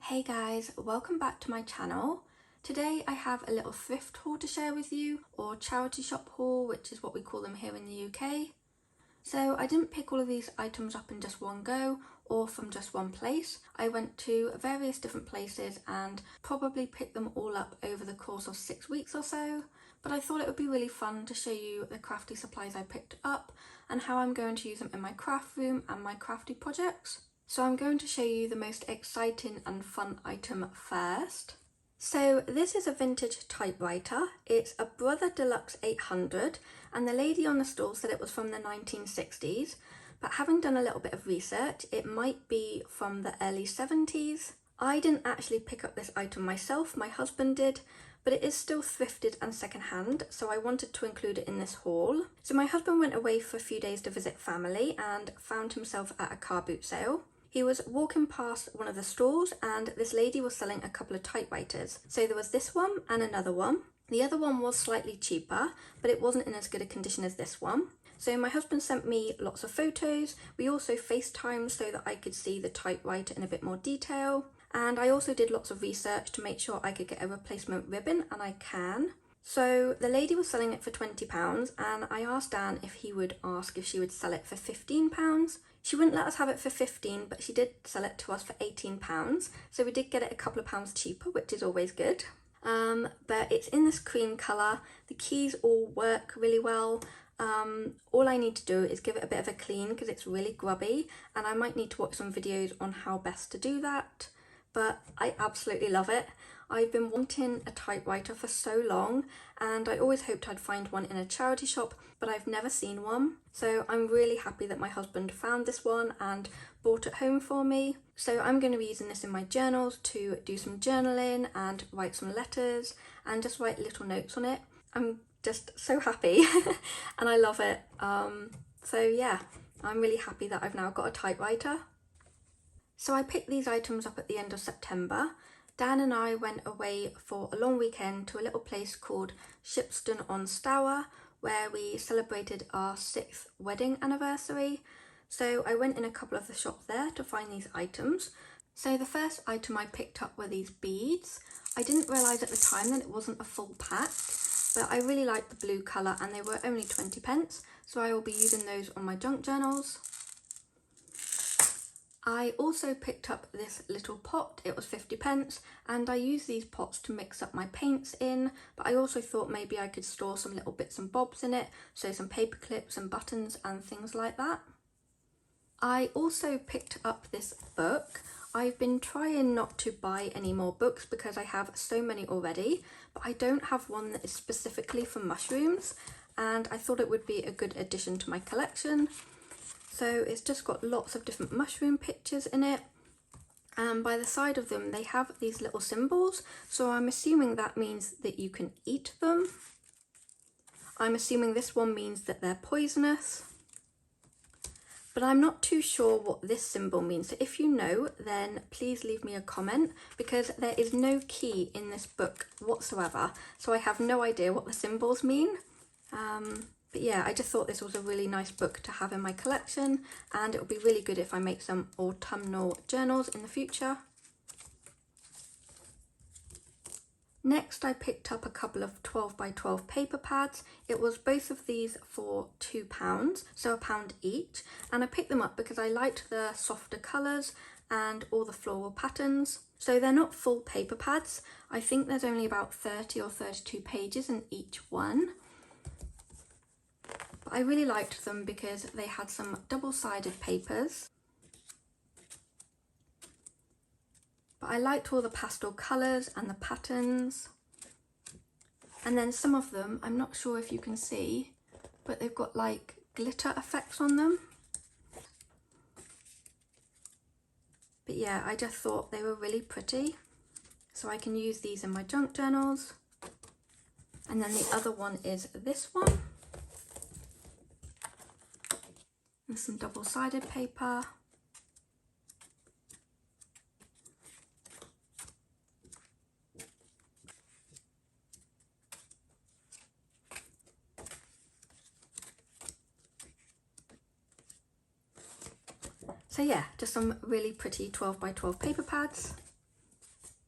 Hey guys, welcome back to my channel. Today I have a little thrift haul to share with you, or charity shop haul, which is what we call them here in the UK. So I didn't pick all of these items up in just one go or from just one place. I went to various different places and probably picked them all up over the course of 6 weeks or so. But I thought it would be really fun to show you the crafty supplies I picked up and how I'm going to use them in my craft room and my crafty projects. So I'm going to show you the most exciting and fun item first. So this is a vintage typewriter. It's a Brother Deluxe 800 and the lady on the stall said it was from the 1960s, but having done a little bit of research, it might be from the early 70s. I didn't actually pick up this item myself, my husband did, but it is still thrifted and secondhand, so I wanted to include it in this haul. So my husband went away for a few days to visit family and found himself at a car boot sale. He was walking past one of the stalls and this lady was selling a couple of typewriters. So there was this one and another one. The other one was slightly cheaper, but it wasn't in as good a condition as this one. So my husband sent me lots of photos. We also FaceTimed so that I could see the typewriter in a bit more detail. And I also did lots of research to make sure I could get a replacement ribbon, and I can. So the lady was selling it for £20 and I asked Dan if he would ask if she would sell it for £15. She wouldn't let us have it for 15, but she did sell it to us for £18. So we did get it a couple of pounds cheaper, which is always good. But it's in this cream colour. The keys all work really well. All I need to do is give it a bit of a clean because it's really grubby, and I might need to watch some videos on how best to do that. But I absolutely love it. I've been wanting a typewriter for so long and I always hoped I'd find one in a charity shop, but I've never seen one. So I'm really happy that my husband found this one and brought it home for me. So I'm going to be using this in my journals to do some journaling and write some letters and just write little notes on it. I'm just so happy and I love it. So yeah, I'm really happy that I've now got a typewriter. So I picked these items up at the end of September. Dan and I went away for a long weekend to a little place called Shipston-on-Stour, where we celebrated our 6th wedding anniversary. So I went in a couple of the shops there to find these items. So the first item I picked up were these beads. I didn't realise at the time that it wasn't a full pack, but I really liked the blue colour and they were only 20p, so I will be using those on my junk journals. I also picked up this little pot. It was 50p and I use these pots to mix up my paints in, but I also thought maybe I could store some little bits and bobs in it, so some paper clips and buttons and things like that. I also picked up this book. I've been trying not to buy any more books because I have so many already, but I don't have one that is specifically for mushrooms and I thought it would be a good addition to my collection. So it's just got lots of different mushroom pictures in it, and by the side of them they have these little symbols, so I'm assuming that means that you can eat them. I'm assuming this one means that they're poisonous, but I'm not too sure what this symbol means. So if you know, then please leave me a comment, because there is no key in this book whatsoever, so I have no idea what the symbols mean. But yeah, I just thought this was a really nice book to have in my collection, and it would be really good if I make some autumnal journals in the future. Next, I picked up a couple of 12x12 paper pads. It was both of these for £2, so £1 each, and I picked them up because I liked the softer colours and all the floral patterns. So they're not full paper pads. I think there's only about 30 or 32 pages in each one. But I really liked them because they had some double-sided papers. But I liked all the pastel colours and the patterns. And then some of them, I'm not sure if you can see, but they've got like glitter effects on them. But yeah, I just thought they were really pretty. So I can use these in my junk journals. And then the other one is this one. And some double-sided paper. So yeah, just some really pretty 12x12 paper pads.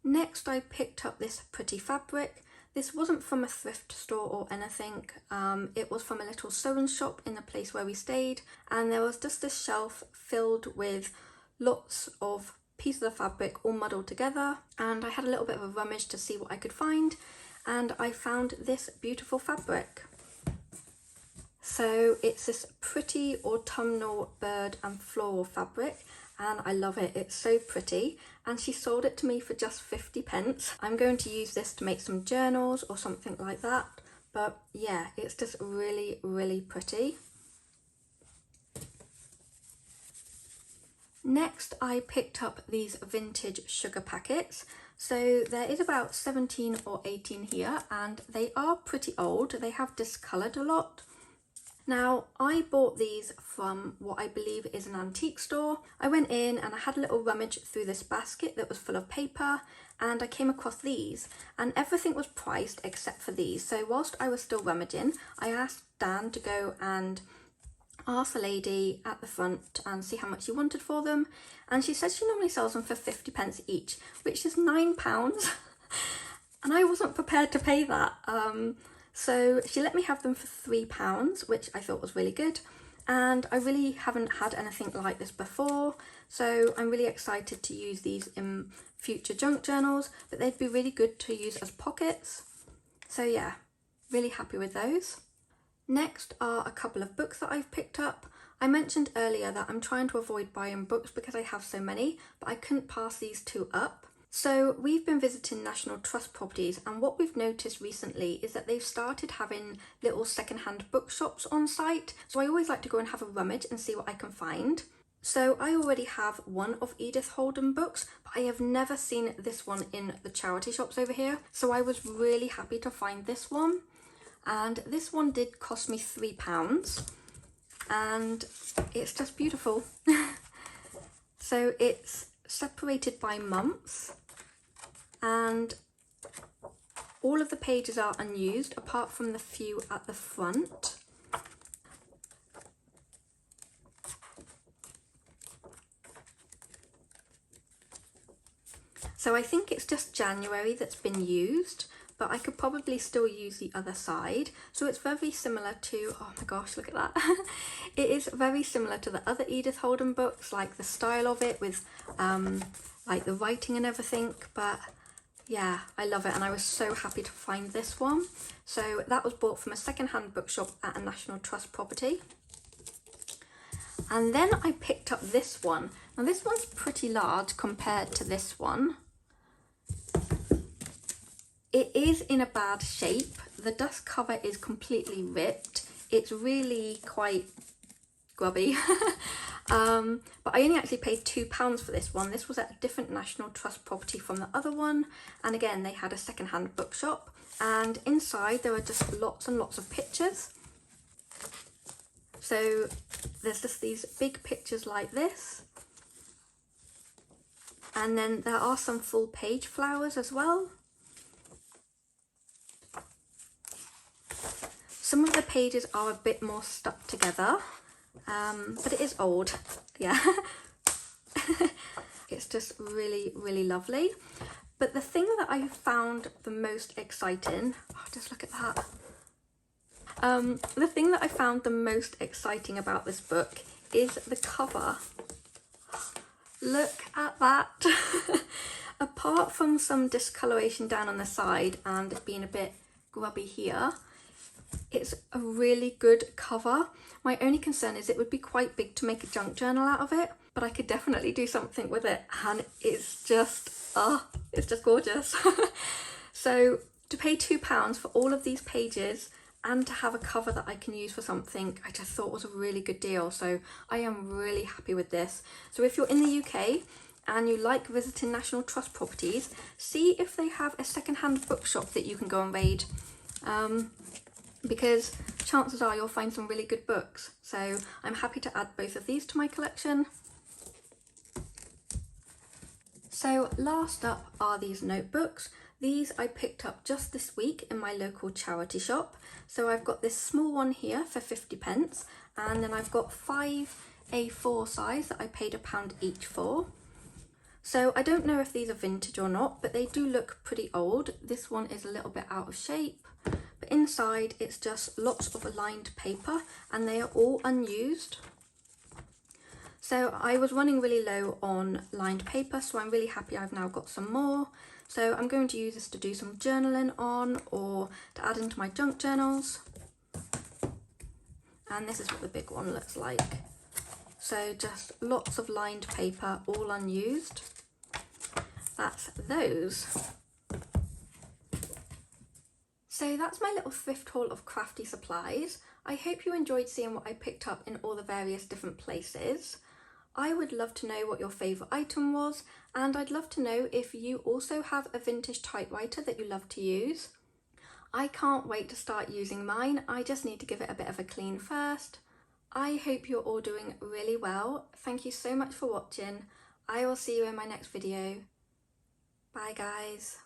Next I picked up this pretty fabric. This wasn't from a thrift store or anything, it was from a little sewing shop in the place where we stayed, and there was just this shelf filled with lots of pieces of fabric all muddled together, and I had a little bit of a rummage to see what I could find, and I found this beautiful fabric. So it's this pretty autumnal bird and floral fabric, and I love it. It's so pretty, and she sold it to me for just 50p. I'm going to use this to make some journals or something like that, but yeah, it's just really, really pretty. Next I picked up these vintage sugar packets. So there is about 17 or 18 here, and they are pretty old. They have discoloured a lot. Now, I bought these from what I believe is an antique store. I went in and I had a little rummage through this basket that was full of paper, and I came across these, and everything was priced except for these. So whilst I was still rummaging, I asked Dan to go and ask the lady at the front and see how much she wanted for them, and she said she normally sells them for 50p each, which is £9 and I wasn't prepared to pay that. So she let me have them for £3, which I thought was really good, and I really haven't had anything like this before, so I'm really excited to use these in future junk journals, but they'd be really good to use as pockets. So yeah, really happy with those. Next are a couple of books that I've picked up. I mentioned earlier that I'm trying to avoid buying books because I have so many, but I couldn't pass these two up. So we've been visiting National Trust properties, and what we've noticed recently is that they've started having little second-hand bookshops on site. So I always like to go and have a rummage and see what I can find. So I already have one of Edith Holden books, but I have never seen this one in the charity shops over here. So I was really happy to find this one. And this one did cost me £3, and it's just beautiful. So it's separated by months, and all of the pages are unused apart from the few at the front. So I think it's just January that's been used, but I could probably still use the other side. So it's very similar to, oh my gosh, look at that. It is very similar to the other Edith Holden books, like the style of it with like the writing and everything, but yeah, I love it, and I was so happy to find this one. So that was bought from a second-hand bookshop at a National Trust property. And then I picked up this one. Now this one's pretty large compared to this one. It is in a bad shape. The dust cover is completely ripped. It's really quite grubby. But I only actually paid £2 for this one. This was at a different National Trust property from the other one. And again, they had a second-hand bookshop. And inside there are just lots and lots of pictures. So there's just these big pictures like this. And then there are some full page flowers as well. Some of the pages are a bit more stuck together, but it is old, yeah. It's just really, really lovely. But the thing that I found the most exciting, oh, just look at that. The thing that I found the most exciting about this book is the cover. Look at that. Apart from some discoloration down on the side and it being a bit grubby here, it's a really good cover. My only concern is it would be quite big to make a junk journal out of it, but I could definitely do something with it, and it's just gorgeous. So to pay £2 for all of these pages and to have a cover that I can use for something, I just thought was a really good deal. So I am really happy with this. So if you're in the UK and you like visiting National Trust properties, see if they have a second-hand bookshop that you can go and raid. Because chances are you'll find some really good books. So I'm happy to add both of these to my collection. So last up are these notebooks. These I picked up just this week in my local charity shop. So I've got this small one here for 50p, and then I've got 5 A4 size that I paid £1 each for. So I don't know if these are vintage or not, but they do look pretty old. This one is a little bit out of shape, but inside it's just lots of lined paper and they are all unused. So I was running really low on lined paper, so I'm really happy I've now got some more. So I'm going to use this to do some journaling on or to add into my junk journals. And this is what the big one looks like. So just lots of lined paper, all unused. That's those. So that's my little thrift haul of crafty supplies. I hope you enjoyed seeing what I picked up in all the various different places. I would love to know what your favourite item was, and I'd love to know if you also have a vintage typewriter that you love to use. I can't wait to start using mine. I just need to give it a bit of a clean first. I hope you're all doing really well. Thank you so much for watching. I will see you in my next video. Bye guys.